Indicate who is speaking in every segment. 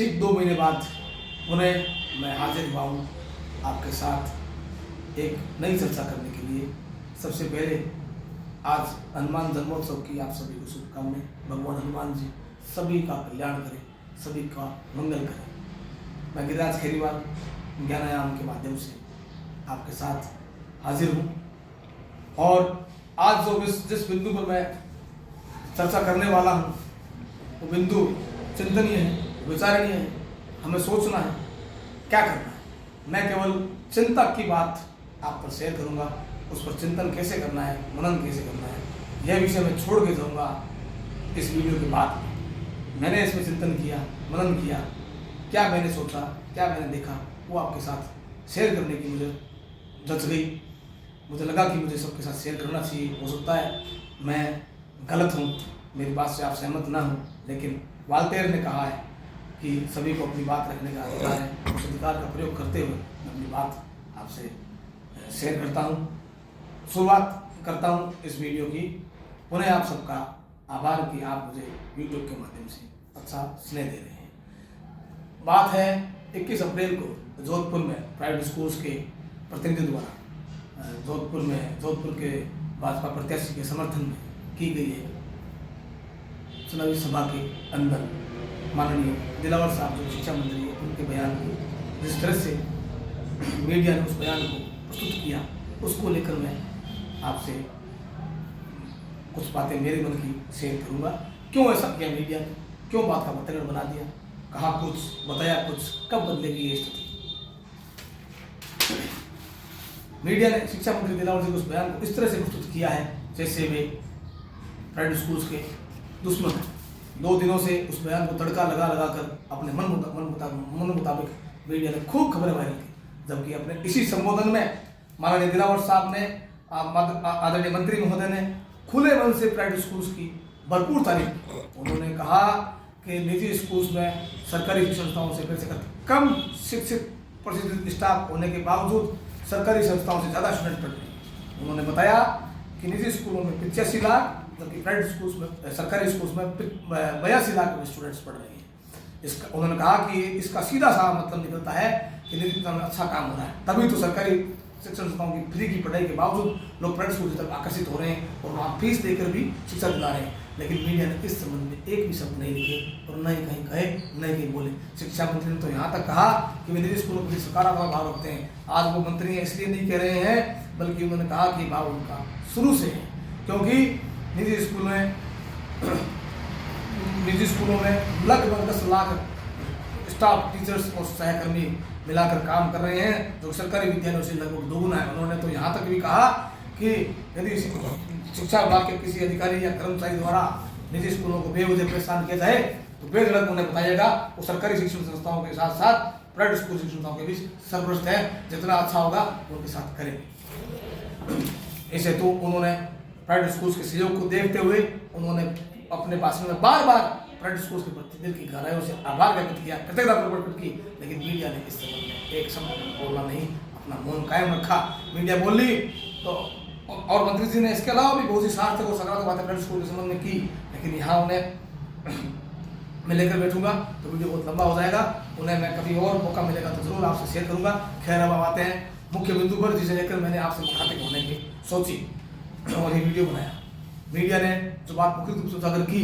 Speaker 1: ठीक 2 महीने बाद पुनः मैं हाजिर हुआ हूँ आपके साथ एक नई चर्चा करने के लिए। सबसे पहले आज हनुमान जन्मोत्सव की आप सभी को शुभकामनाएं। भगवान हनुमान जी सभी का कल्याण करें, सभी का मंगल करें। मैं गिरिराज खेरीवाल ज्ञानायाम के माध्यम से आपके साथ हाजिर हूँ और आज जो जिस बिंदु पर मैं चर्चा करने वाला हूँ वो बिंदु चिंतनीय है, विचारणीय है। हमें सोचना है क्या करना है। मैं केवल चिंता की बात आप पर शेयर करूंगा, उस पर चिंतन कैसे करना है, मनन कैसे करना है, यह विषय मैं छोड़ के जाऊंगा इस वीडियो के बाद। मैंने इसमें चिंतन किया, मनन किया, क्या मैंने सोचा, क्या मैंने देखा, वो आपके साथ शेयर करने की मुझे जच गई। मुझे लगा कि मुझे सबके साथ शेयर करना चाहिए। हो सकता है मैं गलत हूँ, मेरी बात से आप सहमत ना हो, लेकिन वाल्टेयर ने कहा है कि सभी को अपनी बात रखने का अधिकार है। उस अधिकार का प्रयोग करते हुए मैं अपनी बात आपसे शेयर करता हूँ। शुरुआत करता हूँ इस वीडियो की। पुनः आप सबका आभार कि आप मुझे यूट्यूब के माध्यम से अच्छा स्नेह दे रहे हैं। बात है 21 अप्रैल को जोधपुर में प्राइवेट स्कूल्स के प्रतिनिधि द्वारा जोधपुर के भाजपा प्रत्याशी के समर्थन में की गई है चुनावी सभा के अंदर माननीय दिलावर साहब जो शिक्षा मंत्री है, उनके बयान को जिस तरह से मीडिया ने उस बयान को प्रस्तुत किया, उसको लेकर मैं आपसे कुछ बातें मेरे मन की शेयर करूंगा। क्यों ऐसा किया मीडिया ने, क्यों बात का वातावरण बना दिया, कहा कुछ, बताया कुछ, कब बदलेगी ये स्थिति। मीडिया ने शिक्षा मंत्री दिलावर जी को उस बयान को इस तरह से प्रस्तुत किया है जैसे वे प्राइवेट स्कूल्स के दुश्मन है। 2 दिनों से उस बयान को तड़का लगा कर अपने मन मुताबिक मीडिया ने खूब खबरें वायरल की, जबकि अपने इसी संबोधन में माननीय दिलावर साहब ने, आदरणीय मंत्री महोदय ने खुले मन से प्राइवेट स्कूल्स की भरपूर तारीफ की। उन्होंने कहा कि निजी स्कूल्स में सरकारी शिक्षण संस्थाओं से अपेक्षाकृत कम शिक्षित प्रशिक्षित स्टाफ होने के बावजूद सरकारी संस्थाओं से ज़्यादा स्टूडेंट पढ़ रहे हैं। उन्होंने बताया कि निजी स्कूलों में 85 लाख, जबकि प्राइवेट स्कूल्स में, सरकारी स्कूल्स में 82 लाख में स्टूडेंट्स पढ़ रहे हैं। इसका उन्होंने कहा कि इसका सीधा सा मतलब निकलता है कि निजी में अच्छा काम हो रहा है, तभी तो सरकारी शिक्षण संस्थाओं की फ्री की पढ़ाई के बावजूद लोग प्राइवेट स्कूल की तरफ आकर्षित हो रहे हैं और वहाँ फीस देकर भी शिक्षा दिला रहे हैं। लेकिन मीडिया ने इस संबंध में एक भी शब्द नहीं लिखे और न ही कहीं कहे, न ही कहीं बोले। शिक्षा मंत्री ने तो यहाँ तक कहा कि वे निजी स्कूलों पर सकारात्मक भाव रखते हैं। आज वो मंत्री इसलिए नहीं कह रहे हैं, बल्कि उन्होंने कहा कि भाव उनका शुरू से है, क्योंकि निजी स्कूलों में लगभग 10 लाख स्टाफ, टीचर्स और सहकर्मी मिलाकर काम कर रहे हैं, जो सरकारी विद्यालयों से लगभग दोगुना है। उन्होंने तो यहाँ तक भी कहा कि यदि शिक्षा विभाग के किसी अधिकारी या कर्मचारी द्वारा निजी स्कूलों को बेवजह परेशान किया जाए तो बेधड़क उन्हें बताइएगा वो सरकारी शिक्षण संस्थाओं के साथ साथ प्राइवेट स्कूल शिक्षण संस्थाओं के बीच सरपरस्त है, जितना अच्छा होगा उनके साथ करेंगे। इसे तो उन्होंने प्राइवेट स्कूल्स के सहयोग को देखते हुए उन्होंने अपने भाषण में बार बार प्राइवेट स्कूल्स के प्रति दिल की गहराइयों से आभार व्यक्त किया, कृतज्ञता प्रकट की। लेकिन मीडिया ने इस संबंध में एक शब्द बोलना नहीं, अपना मौन कायम रखा। मीडिया बोल ली तो और मंत्री जी ने इसके अलावा भी बहुत सी सार्थक और सकारात्मक बातें प्राइवेट स्कूल के संबंध में की, लेकिन यहाँ उन्हें मैं लेकर बैठूंगा तो वीडियो बहुत लंबा हो जाएगा। उन्हें मैं कभी और मौका मिलेगा तो जरूर आपसे शेयर करूंगा। खैर, अब आते हैं मुख्य बिंदु पर, जिसे लेकर मैंने आपसे मुखातिब होने की सोची और ये वीडियो बनाया। मीडिया ने जो बात मुख्य रूप से उजागर की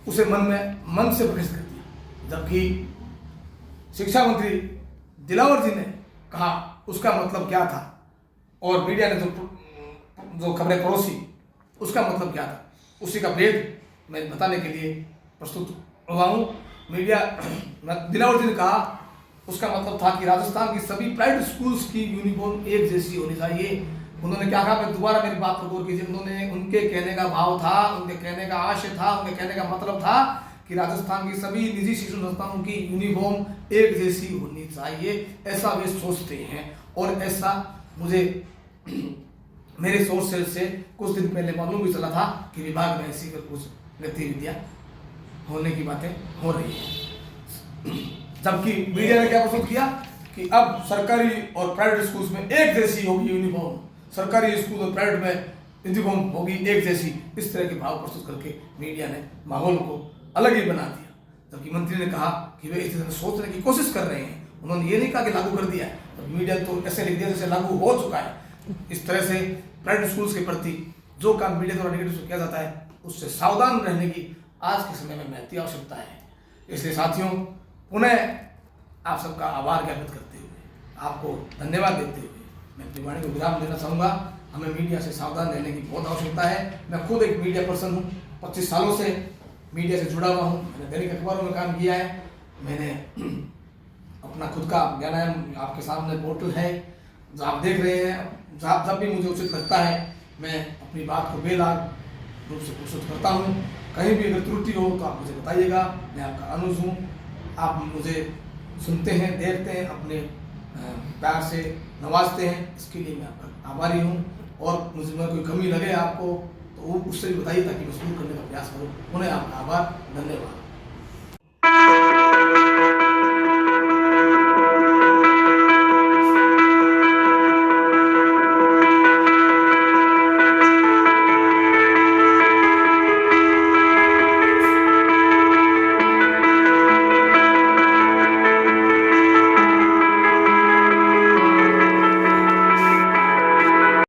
Speaker 1: उसे मन से प्रकाशित कर दिया, जबकि शिक्षा मंत्री दिलावर जी ने कहा उसका मतलब क्या था और मीडिया ने जो खबरें परोसी उसका मतलब क्या था, उसी का भेद मैं बताने के लिए प्रस्तुत हुआ हूँ। मीडिया दिलावर जी ने कहा उसका मतलब था कि राजस्थान की सभी प्राइवेट स्कूल्स की यूनिफॉर्म एक जैसी होनी चाहिए। उन्होंने क्या कहा, मैं दोबारा मेरी बात पर गौर कीजिए। उनके कहने का भाव था, उनके कहने का आशय था, उनके कहने का मतलब था कि राजस्थान की सभी निजी शिक्षण संस्थानों की यूनिफॉर्म एक जैसी होनी चाहिए, ऐसा वे सोचते हैं। और ऐसा मुझे मेरे सोर्सेज से कुछ दिन पहले मालूम भी चला था कि विभाग में ऐसी कुछ गतिविधियां होने की बातें हो रही हैं। जबकि मीडिया ने क्या प्रस्तुत किया कि अब सरकारी और प्राइवेट स्कूल्स में एक जैसी होगी यूनिफॉर्म, सरकारी स्कूल और प्राइवेट में यूनिफॉर्म होगी एक जैसी। इस तरह के भाव प्रस्तुत करके मीडिया ने माहौल को अलग ही बना दिया। जबकि मंत्री ने कहा कि वे इस तरह से सोचने की कोशिश कर रहे हैं। उन्होंने ये नहीं कहा कि लागू कर दिया है, तो मीडिया तो ऐसे लिख दिया जैसे लागू हो चुका है। इस तरह से प्राइवेट स्कूल्स के प्रति जो काम मीडिया द्वारा नेगेटिव किया जाता है उससे सावधान रहने की आज के समय में महती आवश्यकता है। इसलिए साथियों, पुनः आप सबका आभार ज्ञापित करते हुए, आपको धन्यवाद देते हुए मैं अपनी वाणी को विराम देना चाहूँगा। हमें मीडिया से सावधान रहने की बहुत आवश्यकता है। मैं खुद एक मीडिया पर्सन हूँ, 25 सालों से मीडिया से जुड़ा हुआ हूँ। मैंने दैनिक अखबारों में काम किया है। मैंने अपना खुद का ज्ञानायन आपके सामने पोर्टल है जो आप देख रहे हैं। जब भी मुझे उचित लगता है मैं अपनी बात को बेलाग रूप से प्रस्तुत करता हूँ। कहीं भी अगर त्रुटि हो तो आप मुझे बताइएगा, मैं आपका अनुज हूँ। आप मुझे सुनते हैं, देखते हैं, अपने प्यार से नवाजते हैं, इसके लिए मैं आपका आभारी हूँ। और मुझे में कोई कमी लगे आपको तो वो उससे भी बताइए ताकि मैं शुरू करने का प्रयास करूँ। उन्हें आपका आभार, धन्यवाद।